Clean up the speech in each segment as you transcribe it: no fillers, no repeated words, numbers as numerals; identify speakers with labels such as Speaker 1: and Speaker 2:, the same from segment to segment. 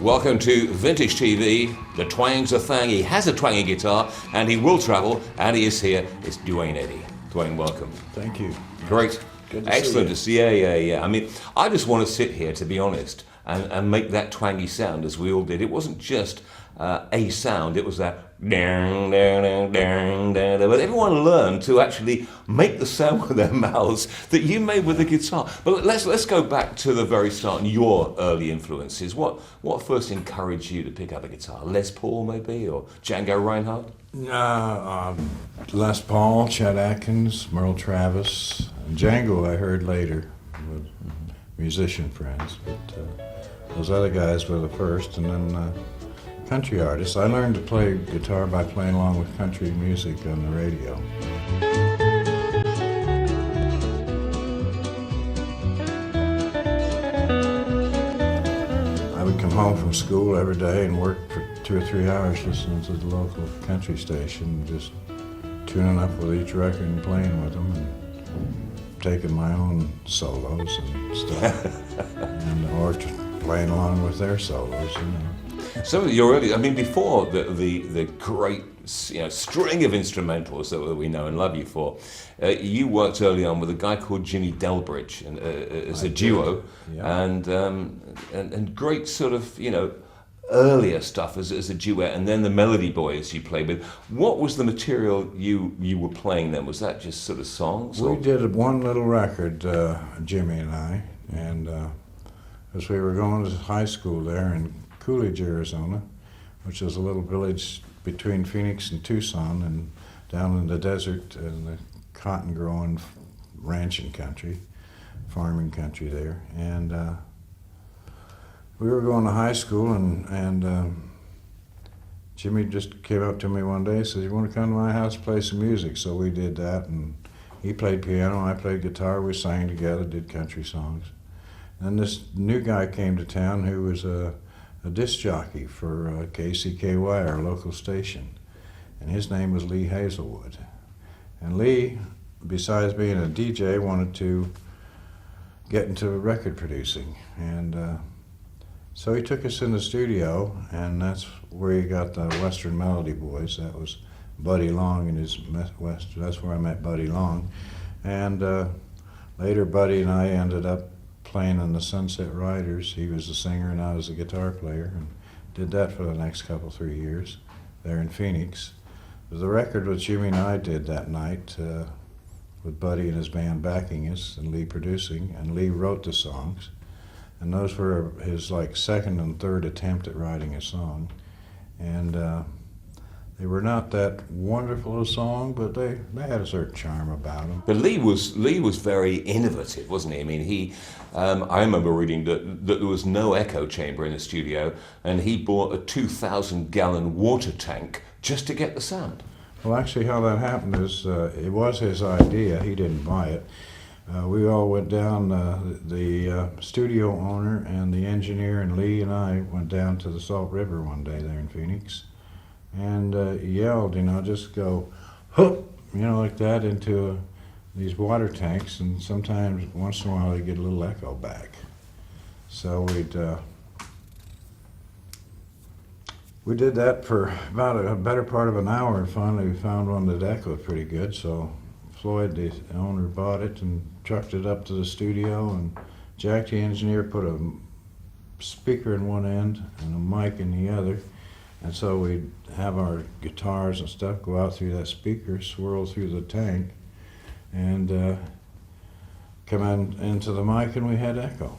Speaker 1: Welcome to Vintage TV. The twang's a thang. He has a twangy guitar and he will travel, and he is here. It's Duane Eddy. Duane, welcome.
Speaker 2: Thank you.
Speaker 1: Great.
Speaker 2: Good to
Speaker 1: Excellent
Speaker 2: see
Speaker 1: to see. Yeah. I mean, I just want to sit here, to be honest, and make that twangy sound as we all did. It wasn't just a sound, it was that dang, dang, dang, dang, dang, dang. But everyone learned to actually make the sound with their mouths that you made with the guitar. But let's go back to the very start and your early influences. What first encouraged you to pick up a guitar? Les Paul maybe, or Django Reinhardt?
Speaker 2: Les Paul, Chet Atkins, Merle Travis, and Django I heard later with musician friends, but those other guys were the first, and then country artists. I learned to play guitar by playing along with country music on the radio. I would come home from school every day and work for 2 or 3 hours listening to the local country station, just tuning up with each record and playing with them and taking my own solos and stuff, and or playing along with their solos, you know.
Speaker 1: So you're early. I mean, before the great string of instrumentals that we know and love you for, you worked early on with a guy called Jimmy Delbridge and, as a duo,
Speaker 2: yeah.
Speaker 1: and great sort of earlier stuff as a duet, and then the Melody Boys you played with. What was the material you were playing then? Was that just sort of songs?
Speaker 2: We did one little record, Jimmy and I, and as we were going to high school there in Coolidge, Arizona, which is a little village between Phoenix and Tucson, and down in the desert and the cotton growing ranching country, farming country there. And we were going to high school, and Jimmy just came up to me one day and said, "You want to come to my house and play some music?" So we did that, and he played piano, I played guitar, we sang together, did country songs. And this new guy came to town who was a disc jockey for KCKY, our local station, and his name was Lee Hazelwood. And Lee, besides being a DJ, wanted to get into record producing, and so he took us in the studio, and that's where he got the Western Melody Boys. That was Buddy Long and his that's where I met Buddy Long, and later Buddy and I ended up playing in the Sunset Riders. He was the singer and I was the guitar player, and did that for the next 3 years there in Phoenix. The record which Jimmy and I did that night, with Buddy and his band backing us and Lee producing, and Lee wrote the songs, and those were his second and third attempt at writing a song, and they were not that wonderful a song, but they had a certain charm about them.
Speaker 1: But Lee was very innovative, wasn't he? I mean, I remember reading that there was no echo chamber in the studio, and he bought a 2,000-gallon water tank just to get the sound.
Speaker 2: Well, actually, how that happened is it was his idea. He didn't buy it. We all went down. The studio owner and the engineer and Lee and I went down to the Salt River one day there in Phoenix, and yelled, just go, hook, like that into these water tanks, and sometimes, once in a while, they get a little echo back. So we did that for about a better part of an hour, and finally we found one that echoed pretty good, so Floyd, the owner, bought it and trucked it up to the studio, and Jack, the engineer, put a speaker in one end and a mic in the other. And so we'd have our guitars and stuff go out through that speaker, swirl through the tank, and come into the mic, and we had echo.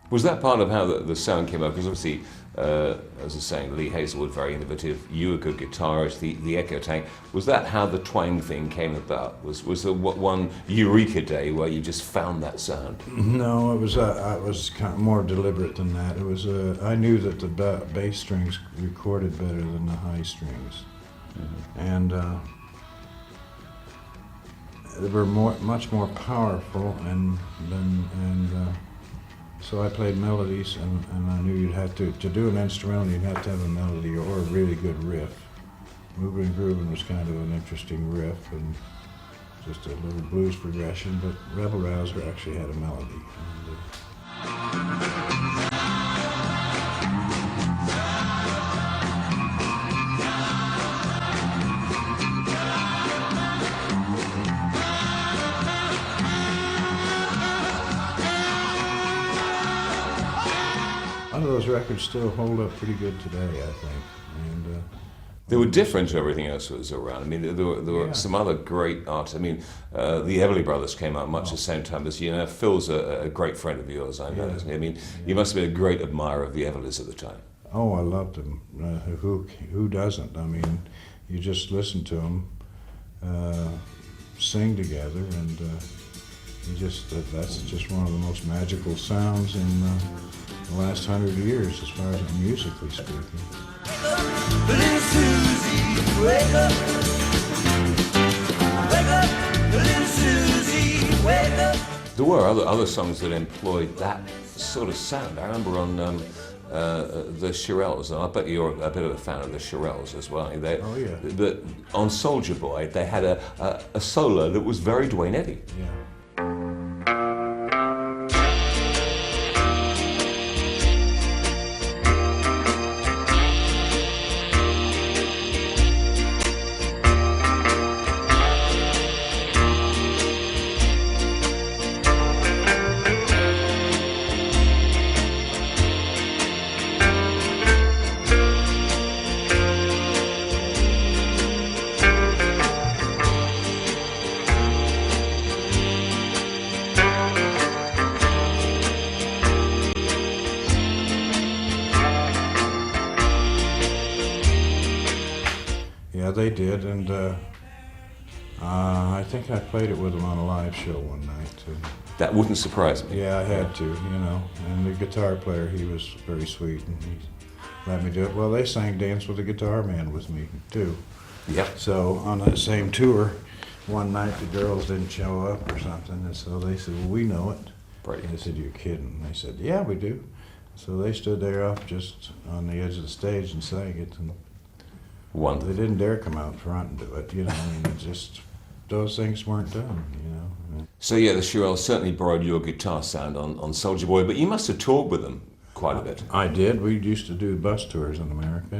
Speaker 1: Was that part of how the sound came out? Because obviously as I was saying, Lee Hazelwood, very innovative. You, a good guitarist. The Echo Tank. Was that how the twang thing came about? Was there one eureka day where you just found that sound?
Speaker 2: No, it was kind of more deliberate than that. It was I knew that the bass strings recorded better than the high strings, and they were much more powerful, and so I played melodies, and I knew you'd have to do an instrumental, you'd have to have a melody or a really good riff. Moving and Grooving was kind of an interesting riff and just a little blues progression, but Rebel Rouser actually had a melody. A lot of those records still hold up pretty good today, I think. And
Speaker 1: they were different to everything else that was around. I mean, there were some other great artists. I mean, the Everly Brothers came out much the same time as you. Phil's a great friend of yours, I know, isn't he? I mean, you must have been a great admirer of the Everlys at the time.
Speaker 2: Oh, I loved them. Who doesn't? I mean, you just listen to them sing together, and that's just one of the most magical sounds in the last 100 years, as far as musically speaking.
Speaker 3: Little Susie, wake up. Wake up, little Susie, wake up.
Speaker 1: There were other songs that employed that sort of sound. I remember on the Shirelles, and I bet you're a bit of a fan of the Shirelles as well.
Speaker 2: Oh, yeah.
Speaker 1: But on Soldier Boy, they had a solo that was very Duane Eddy.
Speaker 2: Yeah. Yeah, they did, and I think I played it with them on a live show one night too.
Speaker 1: That wouldn't surprise me.
Speaker 2: Yeah, I had to, and the guitar player, he was very sweet, and he let me do it. Well, they sang Dance with the Guitar Man with me too.
Speaker 1: Yep.
Speaker 2: So on that same tour, one night the girls didn't show up or something, and so they said, well, we know it.
Speaker 1: Brilliant.
Speaker 2: I said, you're kidding. They said, yeah, we do. So they stood there off just on the edge of the stage and sang it, and
Speaker 1: Wonderful.
Speaker 2: they didn't dare come out front and do it, I mean, it just, those things weren't done,
Speaker 1: So yeah, the Shirelles certainly borrowed your guitar sound on Soldier Boy, but you must have toured with them quite a bit.
Speaker 2: I did. We used to do bus tours in America,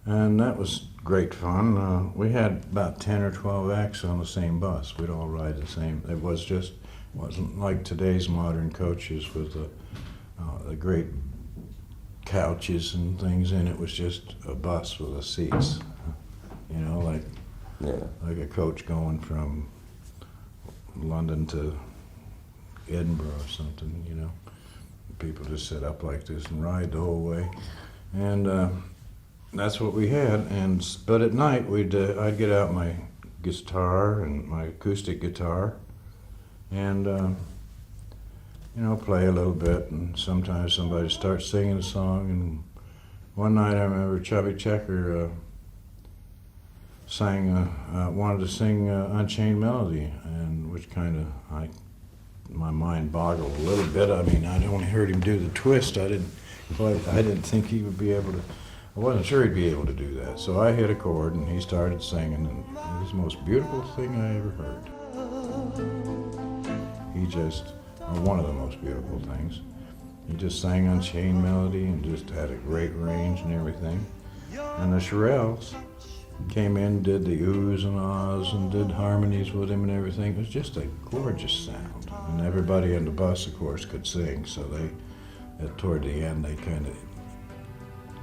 Speaker 2: and that was great fun. We had about 10 or 12 acts on the same bus. We'd all ride the same. It wasn't like today's modern coaches with the great couches and things in. It was just a bus with the seats, like a coach going from London to Edinburgh or something, People just sit up like this and ride the whole way, and that's what we had. But at night I'd get out my guitar and my acoustic guitar, and play a little bit. And sometimes somebody starts singing a song. And one night I remember Chubby Checker wanted to sing Unchained Melody, and which kind of my mind boggled a little bit. I mean, I only heard him do the twist. I didn't think he would be able to. I wasn't sure he'd be able to do that. So I hit a chord, and he started singing, and it was the most beautiful thing I ever heard. One of the most beautiful things. He just sang Unchained Melody and just had a great range and everything. And the Shirelles came in, did the oohs and ahs, and did harmonies with him and everything. It was just a gorgeous sound. And everybody on the bus, of course, could sing, so toward the end, they kind of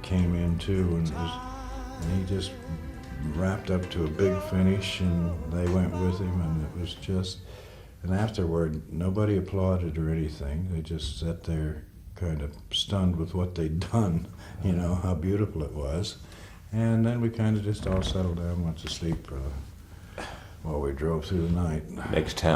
Speaker 2: came in too, and he just wrapped up to a big finish, and they went with him, and it was just, and afterward, nobody applauded or anything. They just sat there kind of stunned with what they'd done, you know, how beautiful it was. And then we kind of just all settled down, went to sleep while we drove through the night.
Speaker 1: Next town.